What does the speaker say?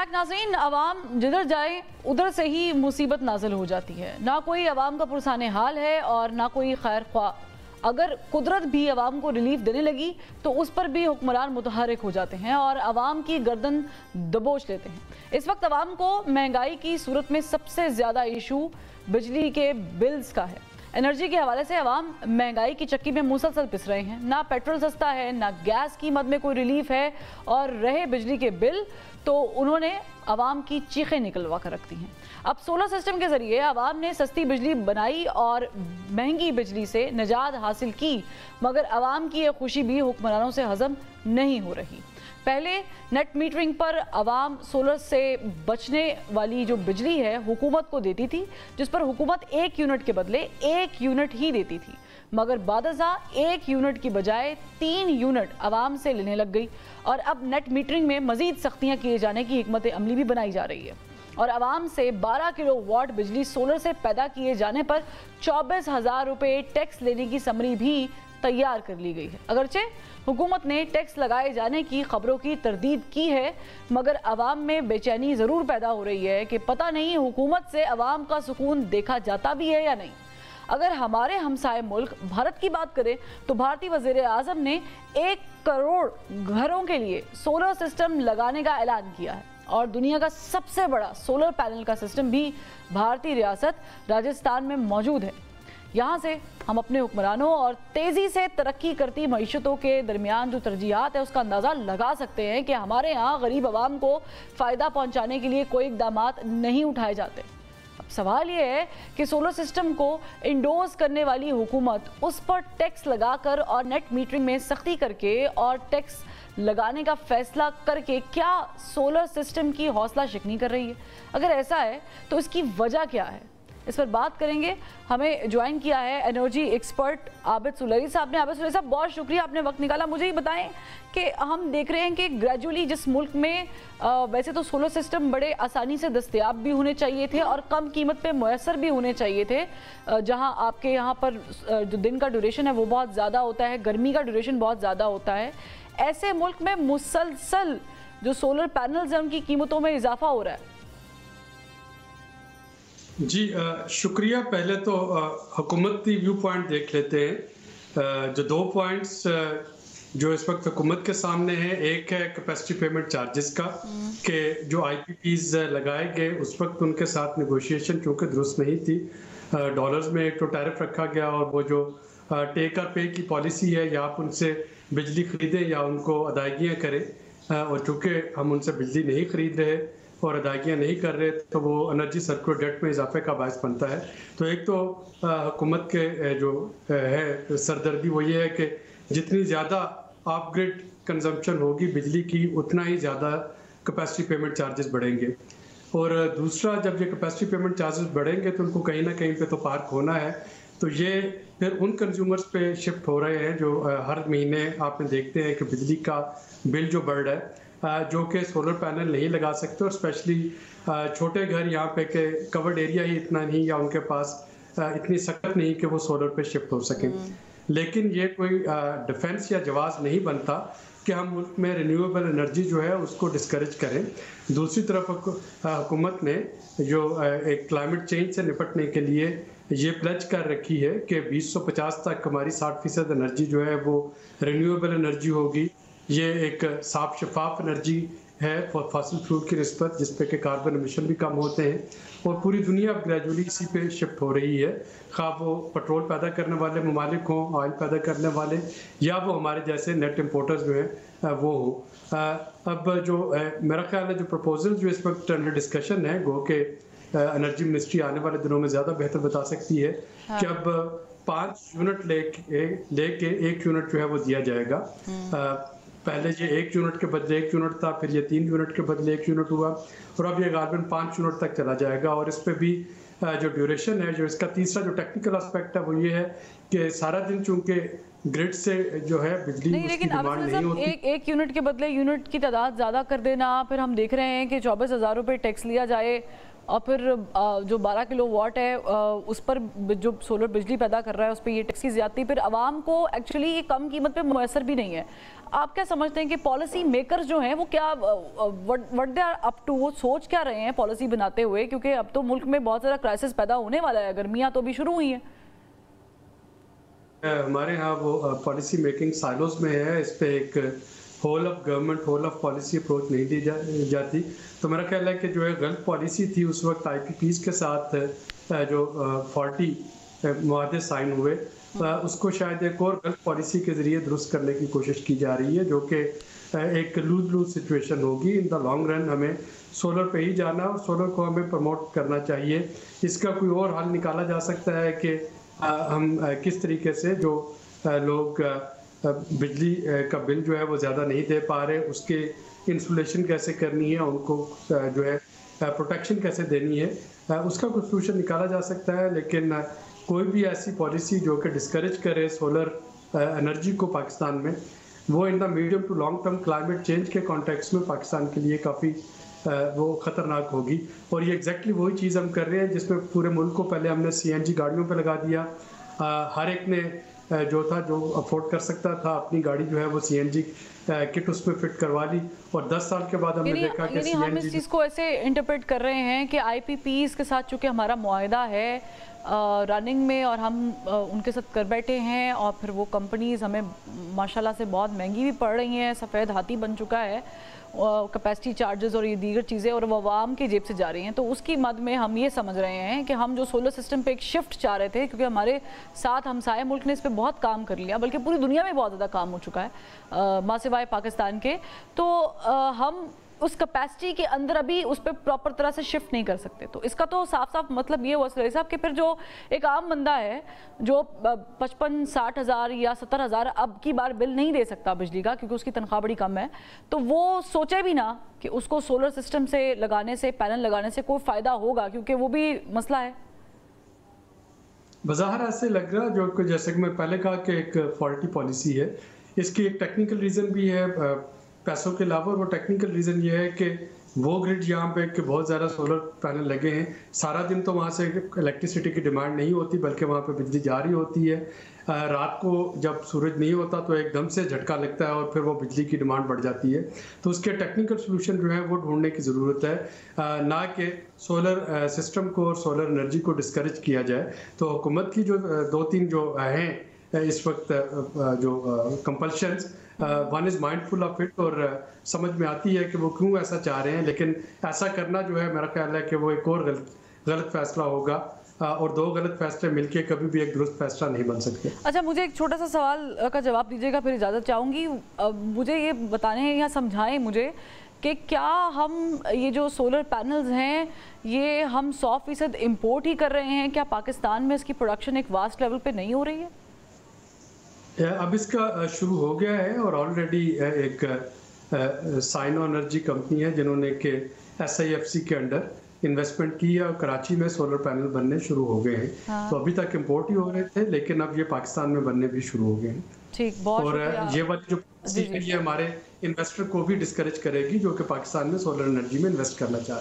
नाज़रीन, आवाम जिधर जाए उधर से ही मुसीबत नाजिल हो जाती है। ना कोई आवाम का पुरसाने हाल है और ना कोई खैर ख्वाह। अगर कुदरत भी आवाम को रिलीफ देने लगी तो उस पर भी हुक्मरान मुतहर्रिक हो जाते हैं और आवाम की गर्दन दबोच लेते हैं। इस वक्त आवाम को महंगाई की सूरत में सबसे ज़्यादा इशू बिजली के बिल्स का है। एनर्जी के हवाले से आवाम महंगाई की चक्की में मुसलसल पिस रहे हैं। ना पेट्रोल सस्ता है, ना गैस कीमत में कोई रिलीफ है और रहे बिजली के बिल तो उन्होंने आवाम की चीखें निकलवा कर रखती हैं। अब सोलर सिस्टम के ज़रिए आवाम ने सस्ती बिजली बनाई और महंगी बिजली से निजात हासिल की, मगर आवाम की यह खुशी भी हुक्मरानों से हज़म नहीं हो रही। पहले नेट मीटरिंग पर आवाम सोलर से बचने वाली जो बिजली है हुकूमत को देती थी, जिस पर हुकूमत 1 यूनिट के बदले 1 यूनिट ही देती थी, मगर बादज़ा 1 यूनिट की बजाय 3 यूनिट आवाम से लेने लग गई। और अब नेट मीटरिंग में मज़ीद सख्तियाँ किए जाने की हिकमत अमली भी बनाई जा रही है और आवाम से 12 किलोवाट बिजली सोलर से पैदा किए जाने पर 24,000 रुपये टैक्स लेने की समरी भी तैयार कर ली गई है। अगरचे हुकूमत ने टैक्स लगाए जाने की खबरों की तरदीद की है, मगर आवाम में बेचैनी ज़रूर पैदा हो रही है कि पता नहीं हुकूमत से आवाम का सुकून देखा जाता भी है या नहीं। अगर हमारे हमसाए मुल्क भारत की बात करें तो भारतीय वज़ीर आज़म ने 1 करोड़ घरों के लिए सोलर सिस्टम लगाने का ऐलान किया है और दुनिया का सबसे बड़ा सोलर पैनल का सिस्टम भी भारतीय रियासत राजस्थान में मौजूद है। यहाँ से हम अपने हुक्मरानों और तेज़ी से तरक्की करती मईशतों के दरमियान जो तरजीहात है उसका अंदाज़ा लगा सकते हैं कि हमारे यहाँ गरीब आवाम को फ़ायदा पहुँचाने के लिए कोई इक़दामात नहीं उठाए जाते। अब सवाल ये है कि सोलर सिस्टम को इंडोर्स करने वाली हुकूमत उस पर टैक्स लगाकर और नेट मीटरिंग में सख्ती करके और टैक्स लगाने का फैसला करके क्या सोलर सिस्टम की हौसला शिकनी कर रही है? अगर ऐसा है तो इसकी वजह क्या है, इस पर बात करेंगे। हमें ज्वाइन किया है एनर्जी एक्सपर्ट आबिद सुलैरी साहब ने। आबिद सुलैरी साहब, बहुत शुक्रिया आपने वक्त निकाला। मुझे ये बताएं कि हम देख रहे हैं कि ग्रेजुअली जिस मुल्क में वैसे तो सोलर सिस्टम बड़े आसानी से दस्तयाब भी होने चाहिए थे और कम कीमत पे मुयसर भी होने चाहिए थे, जहां आपके यहाँ पर जो दिन का ड्यूरेशन है वो बहुत ज़्यादा होता है, गर्मी का ड्यूरेशन बहुत ज़्यादा होता है, ऐसे मुल्क में मुसलसल जो सोलर पैनल्स हैं उनकी कीमतों में इजाफा हो रहा है। जी शुक्रिया। पहले तो हुकूमती व्यू पॉइंट देख लेते हैं। जो 2 पॉइंट्स जो इस वक्त हुकूमत के सामने हैं, एक है कैपेसिटी पेमेंट चार्जेस का कि जो IPPs लगाए गए उस वक्त उनके साथ नेगोशिएशन चूँकि दुरुस्त नहीं थी। डॉलर्स में एक तो टैरिफ रखा गया और वो जो टेक और पे की पॉलिसी है या आप उनसे बिजली खरीदें या उनको अदायगियाँ करें, और चूँकि हम उनसे बिजली नहीं खरीद रहे और अदायगियाँ नहीं कर रहे तो वो एनर्जी सर्कुलर डेट में इजाफे का बायस बनता है। तो एक तो हुकूमत के जो है सरदर्दी वो ये है कि जितनी ज़्यादा ऑफ ग्रिड कंजम्पशन होगी बिजली की उतना ही ज़्यादा कैपेसिटी पेमेंट चार्जेस बढ़ेंगे। और दूसरा, जब ये कैपेसिटी पेमेंट चार्जेस बढ़ेंगे तो उनको कहीं ना कहीं पे तो पार्क होना है। तो ये फिर उन कंज्यूमर्स पे शिफ्ट हो रहे हैं जो हर महीने आपने देखते हैं कि बिजली का बिल जो बढ़ रहा है, जो कि सोलर पैनल नहीं लगा सकते और स्पेशली छोटे घर यहाँ पे के कवर्ड एरिया ही इतना नहीं या उनके पास इतनी सख्त नहीं कि वो सोलर पे शिफ्ट हो सकें। लेकिन ये कोई डिफेंस या जवाब नहीं बनता कि हम मुल्क में रिन्यूएबल एनर्जी जो है उसको डिस्करेज करें। दूसरी तरफ हुकूमत ने जो एक क्लाइमेट चेंज से निपटने के लिए ये प्लेज कर रखी है कि 2050 तक हमारी 60% एनर्जी जो है वो रिन्यूएबल एनर्जी होगी। ये एक साफ शफाफ एनर्जी है फॉसिल फ्यूल की निस्बत, जिस पे के कार्बन एमिशन भी कम होते हैं और पूरी दुनिया अब ग्रेजुअली इसी पे शिफ्ट हो रही है, खा वो पेट्रोल पैदा करने वाले ममालिक हों, ऑयल पैदा करने वाले, या वो हमारे जैसे नेट इम्पोर्टर्स जो हैं वो हो। अब जो मेरा ख्याल है जो प्रपोजल जो इस वक्त अंडर डिस्कशन है, गो के एनर्जी मिनिस्ट्री आने वाले दिनों में ज़्यादा बेहतर बता सकती है कि अब 5 यूनिट लेके 1 यूनिट जो है वो दिया जाएगा। पहले ये 1 यूनिट के बदले 1 यूनिट था, फिर ये 3 यूनिट के बदले 1 यूनिट हुआ और अब ये गालबन 5 यूनिट तक चला जाएगा। और इस पे भी जो ड्यूरेशन है, जो इसका तीसरा जो टेक्निकल एस्पेक्ट है वो ये है कि सारा दिन चूंकि ग्रिड से जो है बिजली नहीं, लेकिन डिमांड नहीं होती। एक यूनिट के बदले यूनिट की तादाद ज़्यादा कर देना, फिर हम देख रहे हैं कि 24,000 रुपये टैक्स लिया जाए और फिर जो 12 किलोवाट है उस पर जो सोलर बिजली पैदा कर रहा है उस पर ये टैक्स की ज़्यादती, फिर आवाम को एक्चुअली ये कम कीमत पे मुयसर भी नहीं है। آپ کیا سمجھتے ہیں کہ پالیسی میکرز جو ہیں وہ کیا what they are up to، وہ سوچ کیا رہے ہیں پالیسی بناتے ہوئے؟ کیونکہ اب تو ملک میں بہت زیادہ کرائسس پیدا ہونے والا ہے، گرمیاں تو بھی شروع ہوئی ہیں۔ ہمارے ہاں وہ پالیسی میکنگ سائلوز میں ہے، اس پہ ایک whole of government whole of policy approach نہیں دی جاتی۔ تو میرا خیال ہے کہ جو ہے غلط پالیسی تھی اس وقت آئی پی پیز کے ساتھ جو 40 معاہدے سائن ہوئے، اس کو شاید ایک اور غلط پالیسی کے ذریعے درست کرنے کی کوشش کی جا رہی ہے، جو کہ ایک لوز لوز سچویشن ہوگی۔ ان دا لانگ رن ہمیں سولر پہ ہی جانا اور سولر کو ہمیں پروموٹ کرنا چاہیے۔ اس کا کوئی اور حل نکالا جا سکتا ہے کہ ہم کس طریقے سے جو لوگ بجلی کا بل جو ہے وہ زیادہ نہیں دے پا رہے، اس کے انسولیشن کیسے کرنی ہے، ان کو جو ہے پروٹیکشن کیسے دینی ہے، اس کا کوئی سولوشن نکالا جا سکتا ہے۔ لیکن کوئی بھی ایسی پالیسی جو کہ ڈسکریج کرے سولر انرجی کو پاکستان میں، وہ in the medium to long term climate change کے کانٹیکس میں پاکستان کے لیے کافی وہ خطرناک ہوگی۔ اور یہ ایگزیکٹلی وہی چیز ہم کر رہے ہیں جس میں پورے ملک کو پہلے ہم نے سی این جی گاڑیوں پہ لگا دیا، ہر ایک نے جو تھا جو افورڈ کر سکتا تھا اپنی گاڑی جو ہے وہ سی این جی کٹ اس میں فٹ کروا لی، اور 10 سال کے بعد ہم نے دیکھا کہ ہم اس چیز کو ایسے انٹرپریٹ کر رہے ہیں کہ آئی پی پیز کے ساتھ چونکہ ہمارا معاہدہ ہے رننگ میں اور ہم ان کے ساتھ کر بیٹھے ہیں، اور پھر وہ کمپنیز ہمیں ماشاءاللہ سے بہت مہنگی بھی پڑ رہی ہیں، سفید ہاتھی بن چکا ہے کیپیسٹی چارجز اور یہ دیگر چیزیں، اور وہ عوام کی جیب سے جا رہی ہیں۔ تو اس کی مد میں ہم یہ سمجھ رہے ہیں کہ ہم جو سولر سسٹم پہ ایک شفٹ چاہ رہے تھے، کیونکہ ہمارے ساتھ ہمسائے ملک نے اس پہ بہت کام کر لیا، بلکہ پوری دنیا میں بہت زیادہ کام ہو چکا ہے ماں سوائے پاکستان کے، تو ہم اس کیپیسٹی کے اندر ابھی اس پہ پراپر طرح سے شفٹ نہیں کر سکتے۔ تو اس کا تو صاف صاف مطلب یہ ہوا سلیح صاحب کہ پھر جو ایک عام بندہ ہے جو 55-60 ہزار یا 70 ہزار اب کی بار بل نہیں دے سکتا بجلی کا، کیونکہ اس کی تنخواہ بڑی کم ہے، تو وہ سوچے بھی نہ کہ اس کو سولر سسٹم سے لگانے سے، پینل لگانے سے کوئی فائدہ ہوگا، کیونکہ وہ بھی مسئلہ ہے۔ بظاہر ایسے لگ رہا جو کہ جیسے کہ میں پہلے کہا کہ ایک فالٹی پالیسی ہے، اس کی ایک ٹیکنیکل ریزن بھی ہے پیسوں کے علاوہ۔ وہ ٹیکنیکل ریزن یہ ہے کہ وہ گریڈ یہاں پہ کہ بہت زیادہ سولر پینل لگے ہیں، سارا دن تو وہاں سے الیکٹریسٹی کی ڈیمانڈ نہیں ہوتی، بلکہ وہاں پہ بجلی جاری ہوتی ہے۔ رات کو جب سورج نہیں ہوتا تو ایک دم سے جھٹکا لگتا ہے اور پھر وہ بجلی کی ڈیمانڈ بڑھ جاتی ہے۔ تو اس کے ٹیکنیکل سولوشن جو ہے وہ ڈھونڈنے کی ضرورت ہے، نہ کہ سولر سسٹم کو اور سولر انرجی کو ڈسکریج کیا جائے۔ تو حکومت کی جو 2-3 جو ہیں اس وقت جو compulsions, one is mind full of it, اور سمجھ میں آتی ہے کہ وہ کیوں ایسا چاہ رہے ہیں، لیکن ایسا کرنا جو ہے میرا خیال ہے کہ وہ ایک اور غلط فیصلہ ہوگا، اور 2 غلط فیصلے مل کے کبھی بھی ایک درست فیصلہ نہیں بن سکتے۔ اچھا، مجھے ایک چھوٹا سا سوال کا جواب دیجیے گا، پھر اجازت چاہوں گی۔ مجھے یہ بتانے یا سمجھائیں مجھے کہ کیا ہم یہ جو سولر پینلز ہیں یہ ہم 100% امپورٹ ہی کر رہے ہیں؟ کیا پاکستان میں اس کی پروڈکشن ایک واسٹ لیول پہ نہیں ہو رہی ہے؟ اب اس کا شروع ہو گیا ہے، اور آلریڈی ایک سائنو انرجی کمپنی ہے جنہوں نے کہ SIFC کے انڈر انویسٹمنٹ کی ہے، اور کراچی میں سولر پینل بننے شروع ہو گئے ہیں۔ تو ابھی تک امپورٹ ہی ہو رہے تھے، لیکن اب یہ پاکستان میں بننے بھی شروع ہو گئے ہیں۔ ٹھیک، بہت اور یہ والی جو پالیسی ہے یہ ہمارے انویسٹر کو بھی ڈسکریج کرے گی جو کہ پاکستان میں سولر انرجی میں انویسٹ کرنا چاہ رہے ہیں۔